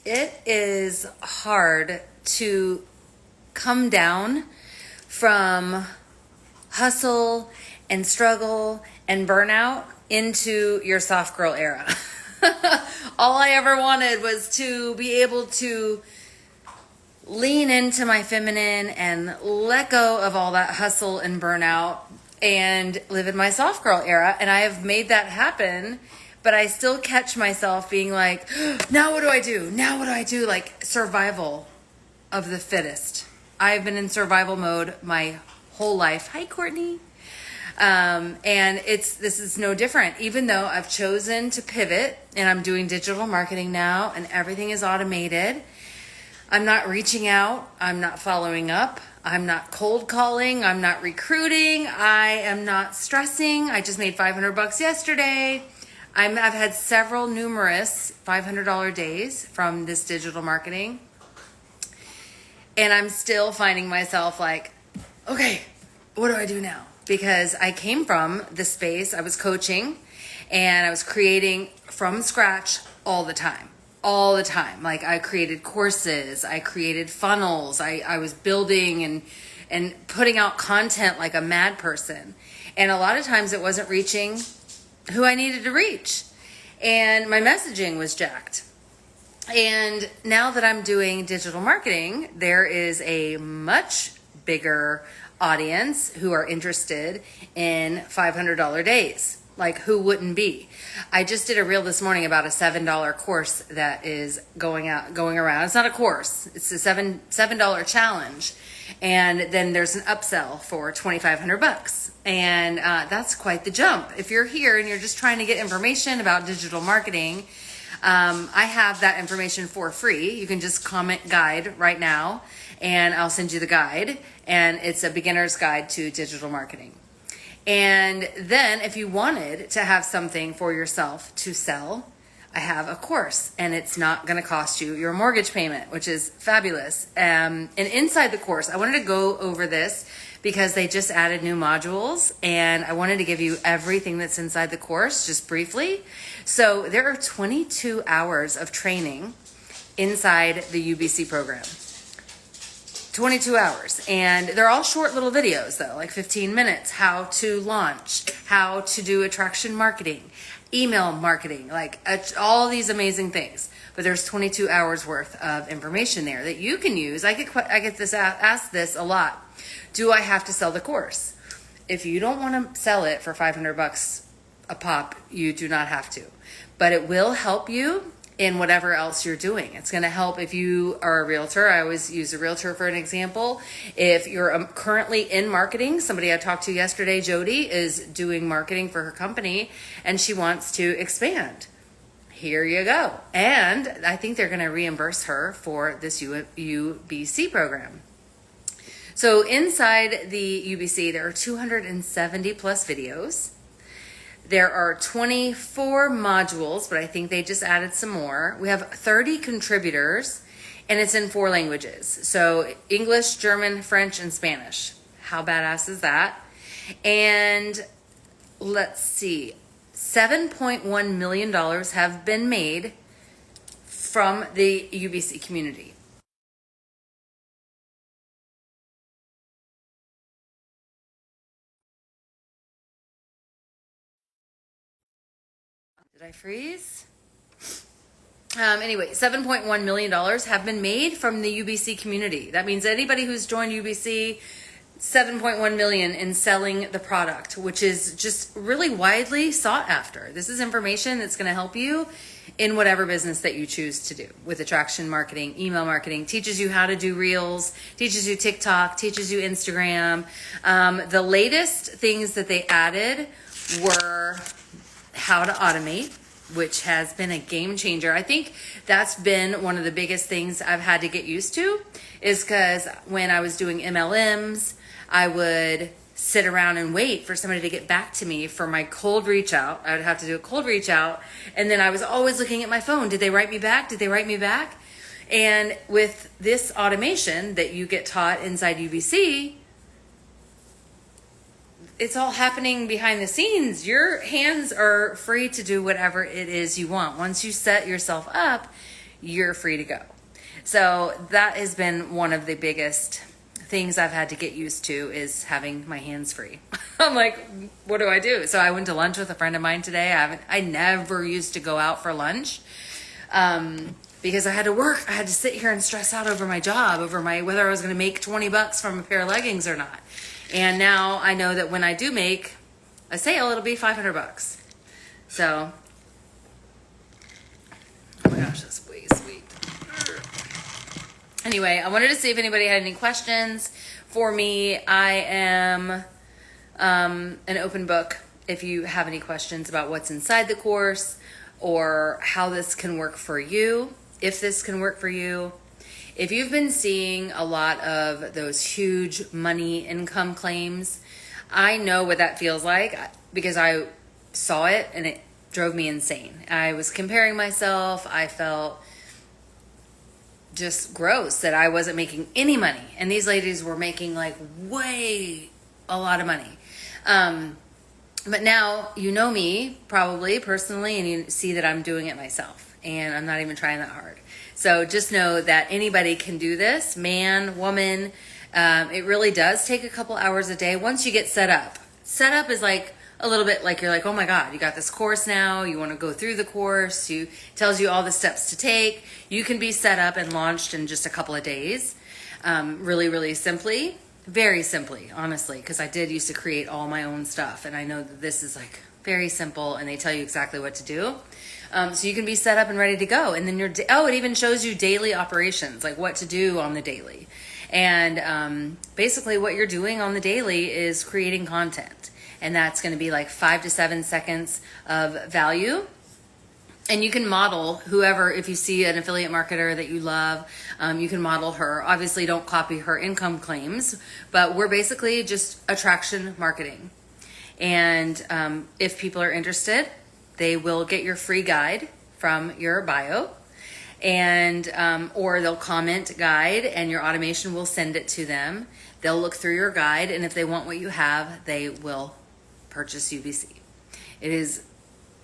It is hard to come down from hustle and struggle and burnout into your soft girl era. All I ever wanted was to be able to lean into my feminine and let go of all that hustle and burnout and live in my soft girl era. And I have made that happen, but I still catch myself being like, now what do I do? Now what do I do? Like survival of the fittest. I've been in survival mode my whole life. Hi, Courtney. And this is no different. Even though I've chosen to pivot and I'm doing digital marketing now and everything is automated, I'm not reaching out. I'm not following up. I'm not cold calling. I'm not recruiting. I am not stressing. I just made $500 yesterday. I've had numerous $500 days from this digital marketing. And I'm still finding myself like, okay, what do I do now? Because I came from the space, I was coaching and I was creating from scratch all the time. Like I created courses, I created funnels, I was building and putting out content like a mad person. And a lot of times it wasn't reaching who I needed to reach. And my messaging was jacked. And now that I'm doing digital marketing, there is a much bigger audience who are interested in $500 days. Like who wouldn't be? I just did a reel this morning about a $7 course that is going around. It's not a course. It's a $7 challenge. And then there's an upsell for $2,500. And that's quite the jump. If you're here and you're just trying to get information about digital marketing, I have that information for free. You can just comment guide right now and I'll send you the guide. And it's a beginner's guide to digital marketing. And then if you wanted to have something for yourself to sell, I have a course and it's not going to cost you your mortgage payment, which is fabulous. And inside the course, I wanted to go over this because they just added new modules and I wanted to give you everything that's inside the course just briefly. So there are 22 hours of training inside the UBC program. 22 hours. And they're all short little videos though, like 15 minutes, how to launch, how to do attraction marketing, email marketing, like all these amazing things. But there's 22 hours worth of information there that you can use. I get asked this a lot. Do I have to sell the course? If you don't want to sell it for $500 a pop, you do not have to. But it will help you in whatever else you're doing. It's going to help if you are a realtor. I always use a realtor for an example. If you're currently in marketing, somebody I talked to yesterday, Jody, is doing marketing for her company and she wants to expand. Here you go. And I think they're going to reimburse her for this UBC program. So inside the UBC, there are 270 plus videos. There are 24 modules, but I think they just added some more. We have 30 contributors, and it's in 4 languages. So English, German, French, and Spanish. How badass is that? And let's see, $7.1 million have been made from the UBC community. Did I freeze? Anyway, $7.1 million have been made from the UBC community. That means anybody who's joined UBC, $7.1 million in selling the product, which is just really widely sought after. This is information that's going to help you in whatever business that you choose to do with attraction marketing, email marketing, teaches you how to do reels, teaches you TikTok, teaches you Instagram. The latest things that they added were how to automate, which has been a game changer. I think that's been one of the biggest things I've had to get used to, is because when I was doing MLMs, I would sit around and wait for somebody to get back to me for my cold reach out. I would have to do a cold reach out. And then I was always looking at my phone. Did they write me back? Did they write me back? And with this automation that you get taught inside UBC, it's all happening behind the scenes. Your hands are free to do whatever it is you want. Once you set yourself up, you're free to go. So that has been one of the biggest things I've had to get used to, is having my hands free. I'm like, what do I do? So I went to lunch with a friend of mine today. I never used to go out for lunch because I had to work. I had to sit here and stress out over my job, over whether I was going to make $20 from a pair of leggings or not. And now I know that when I do make a sale, it'll be $500. So, oh my gosh, that's way sweet. Anyway, I wanted to see if anybody had any questions for me. I am an open book if you have any questions about what's inside the course or how this can work for you, if this can work for you. If you've been seeing a lot of those huge money income claims, I know what that feels like because I saw it and it drove me insane. I was comparing myself. I felt just gross that I wasn't making any money. And these ladies were making like way a lot of money. But now you know me probably personally, and you see that I'm doing it myself and I'm not even trying that hard. So just know that anybody can do this, man, woman. It really does take a couple hours a day once you get set up. Set up is like a little bit like you're like, oh my God, you got this course now. You want to go through the course. Tells you all the steps to take. You can be set up and launched in just a couple of days. Really, really simply. Very simply, honestly, because I did used to create all my own stuff. And I know that this is like very simple and they tell you exactly what to do. So you can be set up and ready to go. And then it even shows you daily operations, like what to do on the daily. And basically what you're doing on the daily is creating content. And that's going to be like 5 to 7 seconds of value. And you can model whoever, if you see an affiliate marketer that you love, you can model her. Obviously, don't copy her income claims, but we're basically just attraction marketing. And if people are interested, they will get your free guide from your bio, and or they'll comment guide, and your automation will send it to them. They'll look through your guide, and if they want what you have, they will purchase UBC. It is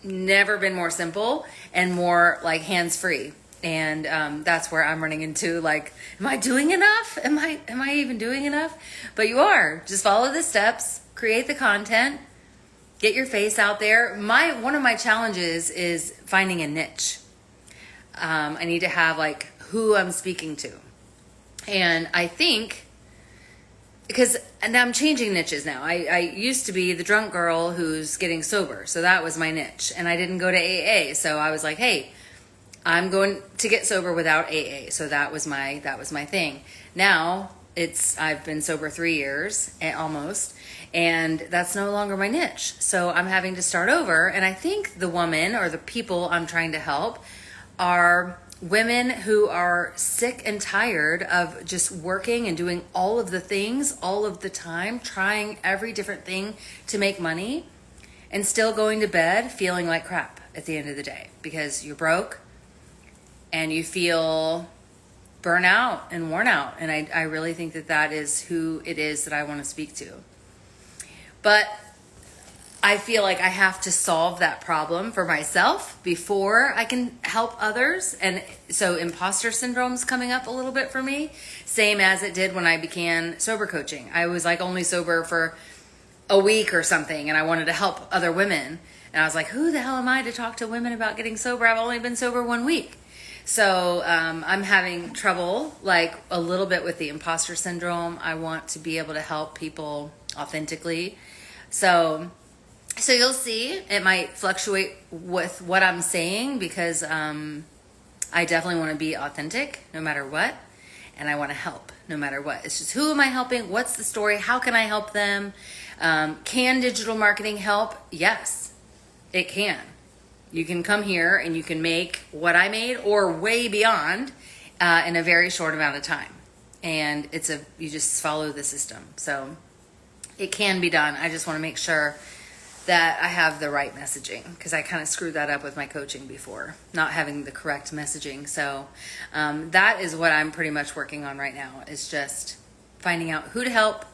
never been more simple and more like hands-free. And that's where I'm running into like, am I doing enough? Am I even doing enough? But you are. Just follow the steps, create the content, get your face out there. One of my challenges is finding a niche. I need to have like who I'm speaking to. And I think and I'm changing niches now. I used to be the drunk girl who's getting sober. So that was my niche. And I didn't go to AA. So I was like, hey, I'm going to get sober without AA. So that was my thing. Now I've been sober 3 years almost, and that's no longer my niche. So I'm having to start over. And I think the woman or the people I'm trying to help are women who are sick and tired of just working and doing all of the things all of the time, trying every different thing to make money, and still going to bed feeling like crap at the end of the day because you're broke and you feel burnt out and worn out. And I really think that is who it is that I want to speak to. But I feel like I have to solve that problem for myself before I can help others. And so imposter syndrome's coming up a little bit for me, same as it did when I began sober coaching. I was like only sober for a week or something, and I wanted to help other women. And I was like, who the hell am I to talk to women about getting sober? I've only been sober 1 week. So I'm having trouble like a little bit with the imposter syndrome. I want to be able to help people authentically. So you'll see it might fluctuate with what I'm saying because I definitely want to be authentic no matter what. And I want to help no matter what. It's just, who am I helping? What's the story? How can I help them? Can digital marketing help? Yes, it can. You can come here and you can make what I made or way beyond in a very short amount of time. And you just follow the system. So it can be done. I just want to make sure that I have the right messaging because I kind of screwed that up with my coaching before, not having the correct messaging. So that is what I'm pretty much working on right now, is just finding out who to help,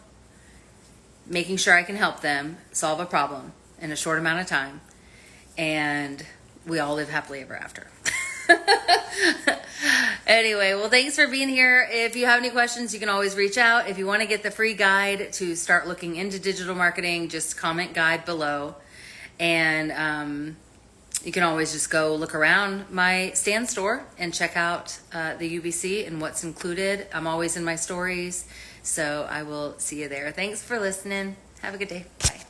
making sure I can help them solve a problem in a short amount of time, and we all live happily ever after. Anyway, well, thanks for being here. If you have any questions, you can always reach out. If you want to get the free guide to start looking into digital marketing, just comment guide below. And you can always just go look around my Stan store and check out the UBC and what's included. I'm always in my stories. So I will see you there. Thanks for listening. Have a good day. Bye.